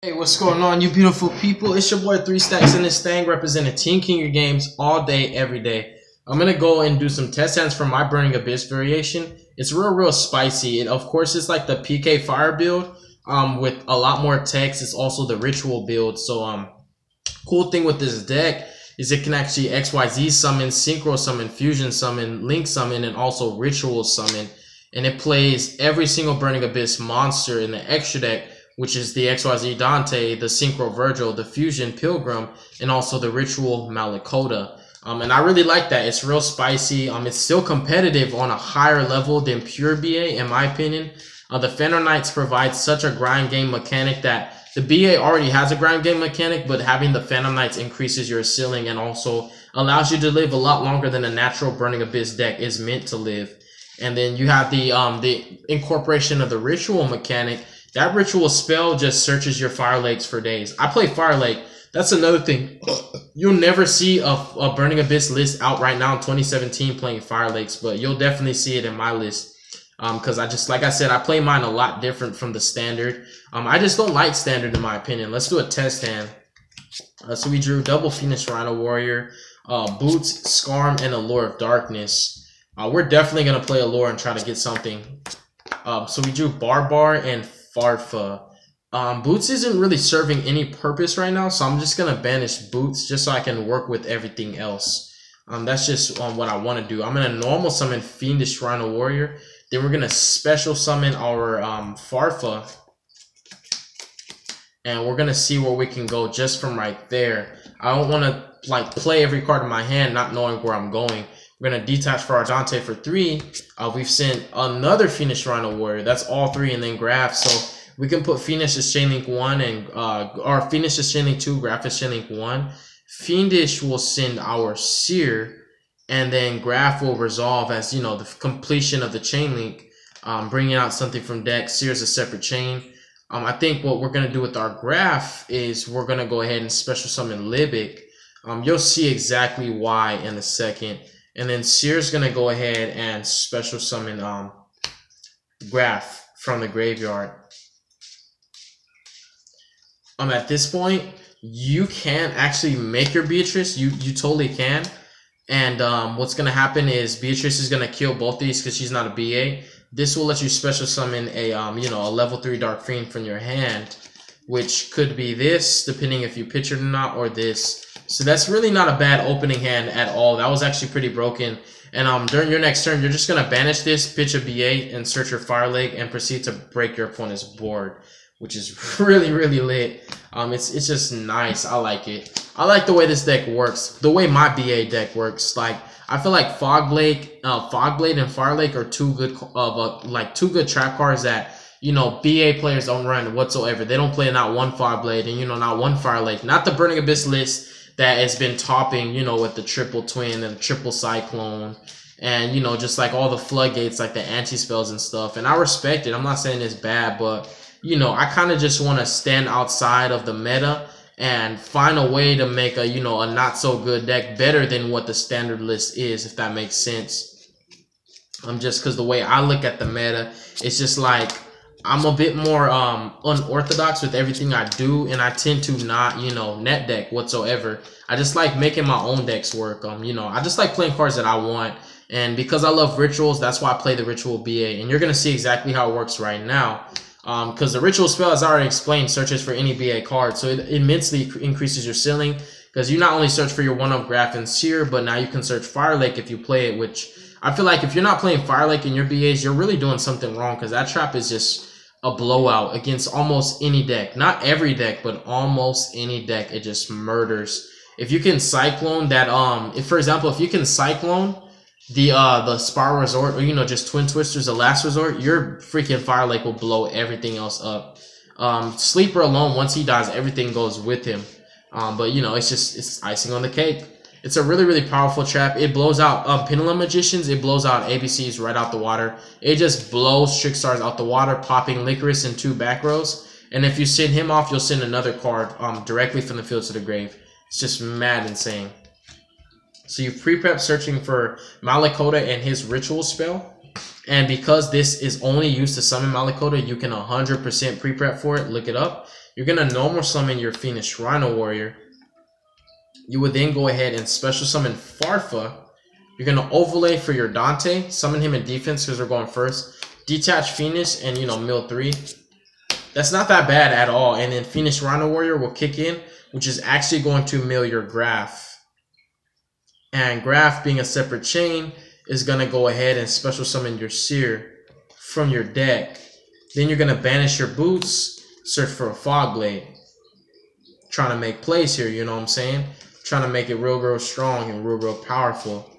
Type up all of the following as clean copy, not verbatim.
Hey, what's going on, you beautiful people? It's your boy 3 Stacks in this thing, representing Team King of Games all day, every day. I'm gonna go and do some test hands for my Burning Abyss variation. It's real spicy. It, of course, it's like the PK Fire build, with a lot more text. It's also the Ritual build. So, cool thing with this deck is it can actually XYZ summon, Synchro summon, Fusion summon, Link summon, and also Ritual summon. And it plays every single Burning Abyss monster in the extra deck, which is the XYZ Dante, the Synchro Virgil, the Fusion Pilgrim, and also the Ritual Malakota. And I really like that. It's real spicy. It's still competitive on a higher level than pure BA, in my opinion. The Phantom Knights provide such a grind game mechanic that the BA already has a grind game mechanic, but having the Phantom Knights increases your ceiling and also allows you to live a lot longer than a natural Burning Abyss deck is meant to live. And then you have the incorporation of the Ritual mechanic. That Ritual spell just searches your Fire Lakes for days. I play Fire Lake. That's another thing. You'll never see a Burning Abyss list out right now in 2017 playing Fire Lakes, but you'll definitely see it in my list. Because like I said, I play mine a lot different from the standard. I just don't like standard in my opinion. Let's do a test hand. So we drew double Phoenix Rhino Warrior, Boots, Scarm, and Allure of Darkness. We're definitely going to play Allure and try to get something. So we drew Barbar and Farfa. Boots isn't really serving any purpose right now, so I'm just going to banish Boots just so I can work with everything else. That's just what I want to do. I'm going to normal summon Fiendish Rhino Warrior. Then we're going to special summon our Farfa. And we're going to see where we can go just from right there. I don't want to like play every card in my hand not knowing where I'm going. We're going to detach for our Dante for 3. We've sent another Fiendish Rhino Warrior. That's all 3 and then Graph. So we can put Fiendish as Chainlink 1 and or Fiendish as Chainlink 2, Graph as Chainlink 1. Fiendish will send our Seer, and then Graph will resolve as, you know, the completion of the Chainlink, bringing out something from deck. Seer is a separate chain. I think what we're going to do with our Graph is we're going to go ahead and special summon Libic. You'll see exactly why in a second. And then Seer's going to go ahead and special summon Graph from the graveyard. At this point, you can actually make your Beatrice. You totally can. And what's going to happen is Beatrice is going to kill both these because she's not a BA. This will let you special summon a a level 3 Dark Fiend from your hand, which could be this, depending if you pitch it or not, or this. So that's really not a bad opening hand at all. That was actually pretty broken. And during your next turn, you're just going to banish this, pitch a BA, and search your Fire Lake, and proceed to break your opponent's board, which is really lit. It's just nice. I like it. I like the way this deck works. The way my BA deck works. Like, I feel like Fogblade and Fire Lake are two good trap cards that, you know, BA players don't run whatsoever. They don't play not one Fogblade and, you know, not one Fire Lake. Not the Burning Abyss list that has been topping, you know, with the triple twin and triple cyclone and, you know, just like all the floodgates, like the anti-spells and stuff. And I respect it. I'm not saying it's bad, but, you know, I kind of just want to stand outside of the meta and find a way to make a, you know, a not so good deck better than what the standard list is, if that makes sense. Just because the way I look at the meta, it's just like, I'm a bit more unorthodox with everything I do, and I tend to not, you know, net deck whatsoever. I just like making my own decks work. You know, I just like playing cards that I want, and because I love rituals, that's why I play the Ritual BA, and you're gonna see exactly how it works right now. Because the Ritual spell, as I already explained, searches for any BA card, so it immensely increases your ceiling. Because you not only search for your one-up Graph and Seer, but now you can search Fire Lake if you play it, which I feel like if you're not playing Fire Lake in your BAs, you're really doing something wrong, because that trap is just a blowout against almost any deck. Not every deck, but almost any deck. It just murders. If you can Cyclone that, for example, if you can Cyclone the Spiral Resort, or, you know, just Twin Twisters, the Last Resort, your freaking Fire Lake will blow everything else up. Sleeper alone, once he dies, everything goes with him. But, you know, it's icing on the cake. It's a really powerful trap. It blows out Pendulum Magicians. It blows out ABCs right out the water. It just blows Trickstars out the water, popping Licorice in 2 back rows. And if you send him off, you'll send another card directly from the field to the grave. It's just mad insane. So you pre-prep searching for Malakota and his Ritual spell. And because this is only used to summon Malakota, you can 100% pre-prep for it. Look it up. you're gonna normal summon your Fiendish Rhino Warrior. You would then go ahead and special summon Farfa. You're gonna overlay for your Dante, summon him in defense because we're going first. Detach Fiendish and mill 3. That's not that bad at all. And then Fiendish Rhino Warrior will kick in, which is actually going to mill your Graph. And Graph, being a separate chain, is gonna go ahead and special summon your Seer from your deck. Then you're gonna banish your Boots, search for a Fog Blade. Trying to make plays here, you know what I'm saying? Trying to make it real strong and real powerful.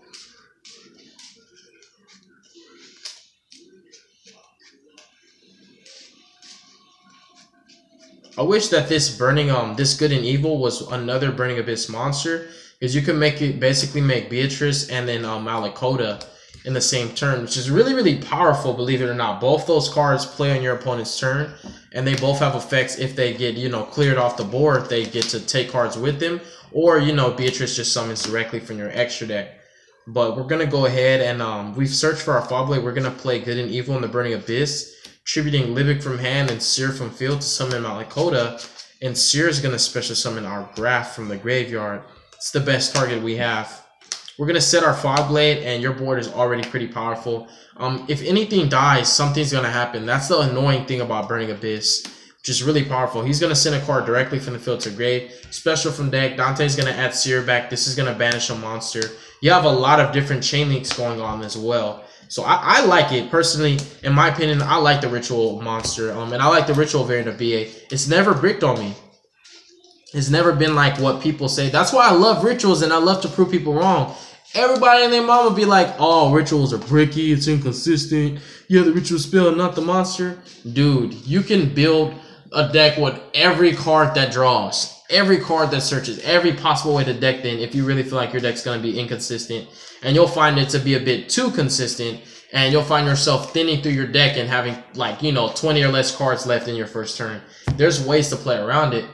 I wish that this burning this good and evil was another Burning Abyss monster, because you can make it basically make Beatrice and then Malakota in the same turn, which is really powerful, believe it or not. Both those cards play on your opponent's turn, and they both have effects. If they get cleared off the board, they get to take cards with them, or Beatrice just summons directly from your extra deck. But we're gonna go ahead and we've searched for our Fog Blade. We're gonna play Good and Evil in the Burning Abyss, tributing Libic from hand and Seer from field to summon Malakota, and Seer is gonna special summon our Graph from the graveyard. It's the best target we have. We're gonna set our Fog Blade, and your board is already pretty powerful. If anything dies, something's gonna happen. That's the annoying thing about Burning Abyss, which is really powerful. He's gonna send a card directly from the field to grave. Special from deck. Dante's gonna add Seer back. This is gonna banish a monster. You have a lot of different chain links going on as well. So I like it personally. In my opinion, I like the Ritual monster, and I like the Ritual variant of BA. It's never bricked on me. It's never been like what people say. That's why I love Rituals, and I love to prove people wrong. Everybody and their mama be like, oh, Rituals are bricky, it's inconsistent. Yeah, the Ritual spell, not the monster. Dude, you can build a deck with every card that draws, every card that searches, every possible way to deck then if you really feel like your deck's going to be inconsistent. And you'll find it to be a bit too consistent, and you'll find yourself thinning through your deck and having 20 or less cards left in your first turn. There's ways to play around it.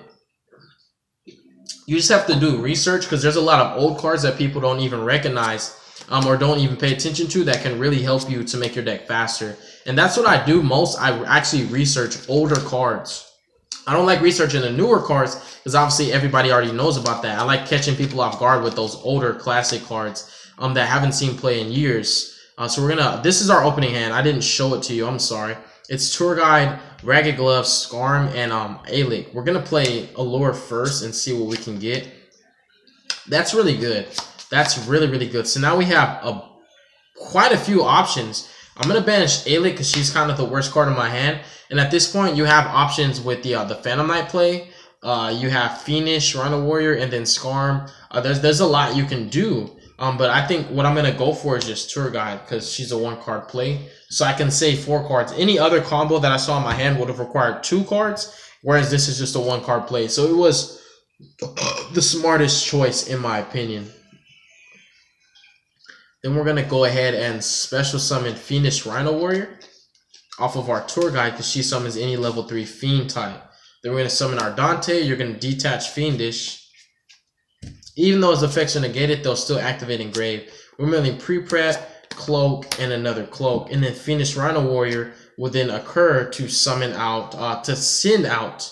You just have to do research, because there's a lot of old cards that people don't even recognize or don't even pay attention to that can really help you to make your deck faster. And that's what I do most. I actually research older cards. I don't like researching the newer cards, because obviously everybody already knows about that. I like catching people off guard with those older classic cards that haven't seen play in years. So this is our opening hand. I didn't show it to you, I'm sorry. It's Tour Guide, Ragged Gloves, Skarm, and Alic. We're gonna play Allure first and see what we can get. That's really good. That's really good. So now we have quite a few options. I'm gonna banish Alic because she's kind of the worst card in my hand. And at this point, you have options with the Phantom Knight play. You have Fiendish, Rhino Warrior, and then Skarm. There's a lot you can do. But I think what I'm going to go for is just Tour Guide, because she's a 1-card play. So I can save 4 cards. Any other combo that I saw in my hand would have required 2 cards, whereas this is just a 1-card play. So it was the smartest choice in my opinion. Then we're going to go ahead and special summon Fiendish Rhino Warrior off of our Tour Guide, because she summons any level 3 Fiend type. Then we're going to summon our Dante. You're going to detach Fiendish. Even though his effects are negated, they'll still activate in grave. We're milling pre-prep, Cloak, and another Cloak. And then Fiendish Rhino Warrior will then occur to summon out, to send out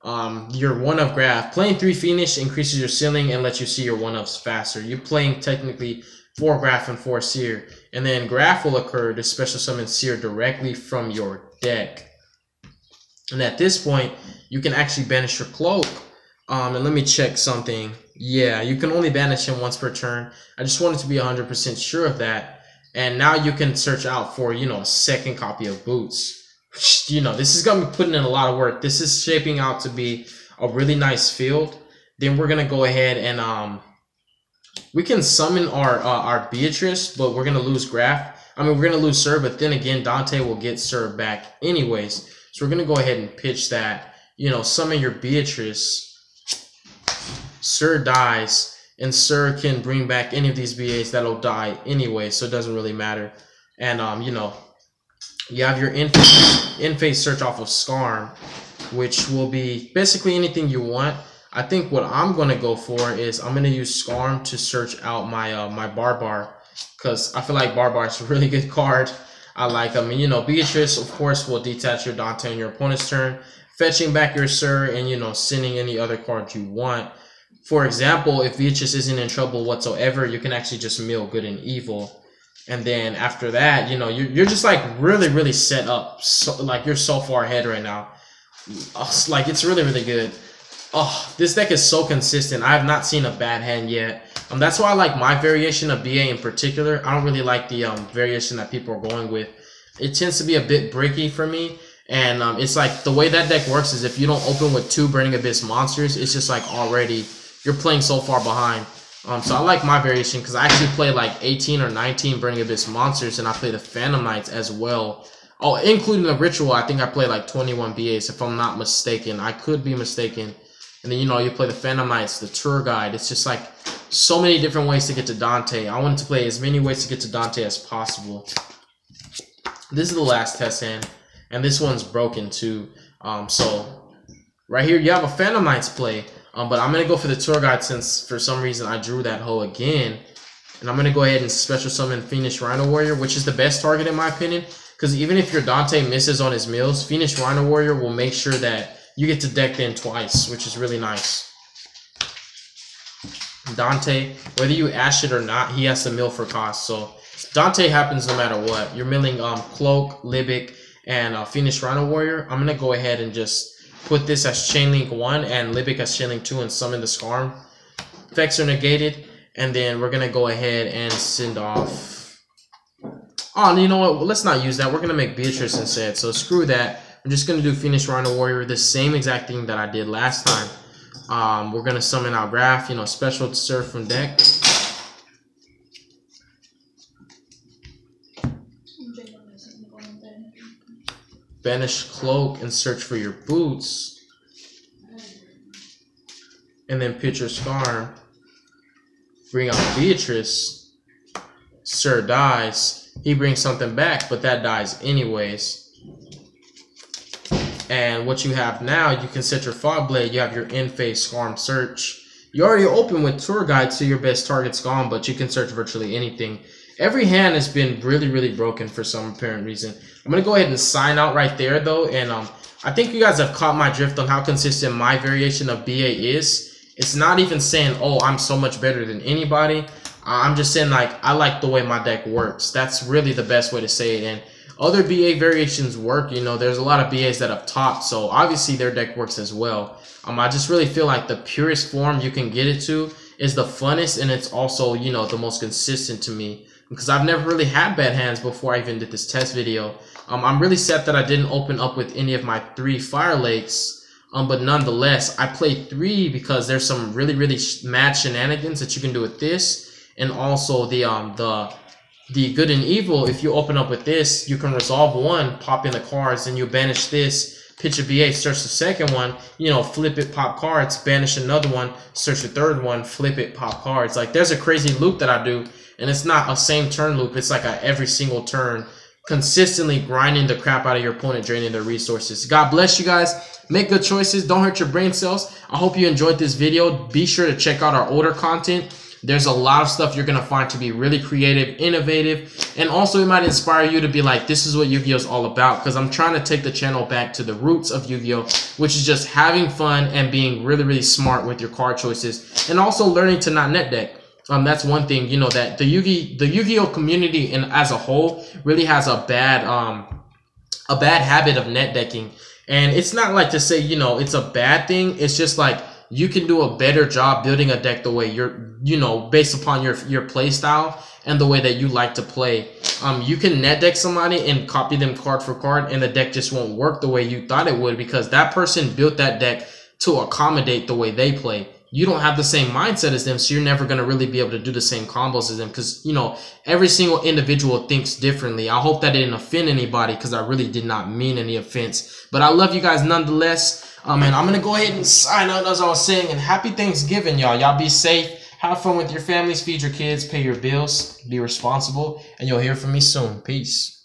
your 1-of Graph. Playing 3 Fiendish increases your ceiling and lets you see your 1-ofs faster. You're playing technically 4 Graph and 4 Seer. And then Graph will occur to special summon Seer directly from your deck. And at this point, you can actually banish your Cloak. And let me check something. Yeah, you can only banish him once per turn. I just wanted to be 100% sure of that. And now you can search out for, a second copy of Boots. This is going to be putting in a lot of work. This is shaping out to be a really nice field. Then we're going to go ahead and we can summon our Beatrice, but we're going to lose Graph. We're going to lose Sir, but then again, Dante will get Sir back anyways. So we're going to go ahead and pitch that. Summon your Beatrice. Sir dies, and Sir can bring back any of these BAs that'll die anyway, so it doesn't really matter. And you have your in-phase search off of Skarm, which will be basically anything you want. I think what I'm gonna go for is I'm gonna use Skarm to search out my my Barbar, because I feel like Barbar is a really good card. I like Beatrice, of course, will detach your Dante on your opponent's turn. fetching back your Sir and, you know, sending any other card you want. For example, if Beatrice isn't in trouble whatsoever, you can actually just mill Good and Evil. And then after that, you know, you're just like really set up. So, like, you're so far ahead right now. Like, it's really good. Oh, this deck is so consistent. I have not seen a bad hand yet. That's why I like my variation of BA in particular. I don't really like the variation that people are going with. It tends to be a bit bricky for me. And it's like the way that deck works is if you don't open with 2 Burning Abyss monsters, it's just like already you're playing so far behind. So I like my variation because I actually play like 18 or 19 Burning Abyss monsters, and I play the Phantom Knights as well. Oh, including the Ritual, I think I play like 21 BAs if I'm not mistaken. I could be mistaken. And then, you know, you play the Phantom Knights, the Tour Guide. It's just like so many different ways to get to Dante. I wanted to play as many ways to get to Dante as possible. This is the last test hand, and this one's broken too. So right here, you have a Phantom Knights play. But I'm going to go for the Tour Guide since for some reason I drew that hole again. And I'm going to go ahead and special summon Phoenix Rhino Warrior, which is the best target in my opinion. Because even if your Dante misses on his mills, Phoenix Rhino Warrior will make sure that you get to deck in twice, which is really nice. Dante, whether you ash it or not, he has to mill for cost. So Dante happens no matter what. You're milling Cloak, Libic, and Phoenix Rhino Warrior. I'm going to go ahead and just put this as Chainlink 1 and Libic as Chainlink 2 and summon the Scarm. Effects are negated. And then we're going to go ahead and send off... Oh, you know what? Well, let's not use that. We're going to make Beatrice instead. So screw that. I'm just going to do Phoenix Rhino Warrior, the same exact thing that I did last time. We're going to summon our Wrath, you know, special to serve from deck. Banish Cloak and search for your boots. And then pitch your Scarm. Bring out Beatrice. Sir dies. He brings something back, but that dies anyways. And what you have now, you can set your Fog Blade. You have your in-phase Scarm search. You already open with Tour Guide, so your best target's gone, but you can search virtually anything. Every hand has been really broken for some apparent reason. I'm going to go ahead and sign out right there, though. And I think you guys have caught my drift on how consistent my variation of BA is. It's not even saying, oh, I'm so much better than anybody. I'm just saying, like, I like the way my deck works. That's really the best way to say it. And other BA variations work. You know, there's a lot of BAs that have topped, so obviously their deck works as well. I just really feel like the purest form you can get it to is the funnest, and it's also, you know, the most consistent to me. Because I've never really had bad hands before I even did this test video. I'm really sad that I didn't open up with any of my 3 Fire Lakes. But nonetheless, I played 3 because there's some really mad shenanigans that you can do with this. And also the Good and Evil, if you open up with this, you can resolve 1, pop in the cards, and you banish this, pitch a BA, search the second one, you know, flip it, pop cards, banish another one, search the third one, flip it, pop cards. Like, there's a crazy loop that I do. And it's not a same turn loop. It's like a every single turn, consistently grinding the crap out of your opponent, draining their resources. God bless you guys. Make good choices. Don't hurt your brain cells. I hope you enjoyed this video. Be sure to check out our older content. There's a lot of stuff you're going to find to be really creative, innovative, and also it might inspire you to be like, this is what Yu-Gi-Oh is all about, because I'm trying to take the channel back to the roots of Yu-Gi-Oh, which is just having fun and being really smart with your card choices, and also learning to not net deck. That's one thing, you know, that the Yu-Gi-Oh community and as a whole really has a bad habit of net decking. And it's not like to say, you know, it's a bad thing. It's just like you can do a better job building a deck the way you're, you know, based upon your play style and the way that you like to play. You can net deck somebody and copy them card for card, and the deck just won't work the way you thought it would because that person built that deck to accommodate the way they play. You don't have the same mindset as them, so you're never going to really be able to do the same combos as them because, you know, every single individual thinks differently. I hope that didn't offend anybody because I really did not mean any offense. But I love you guys nonetheless. And I'm going to go ahead and sign out as I was saying. And happy Thanksgiving, y'all. Y'all be safe. Have fun with your families. Feed your kids. Pay your bills. Be responsible. And you'll hear from me soon. Peace.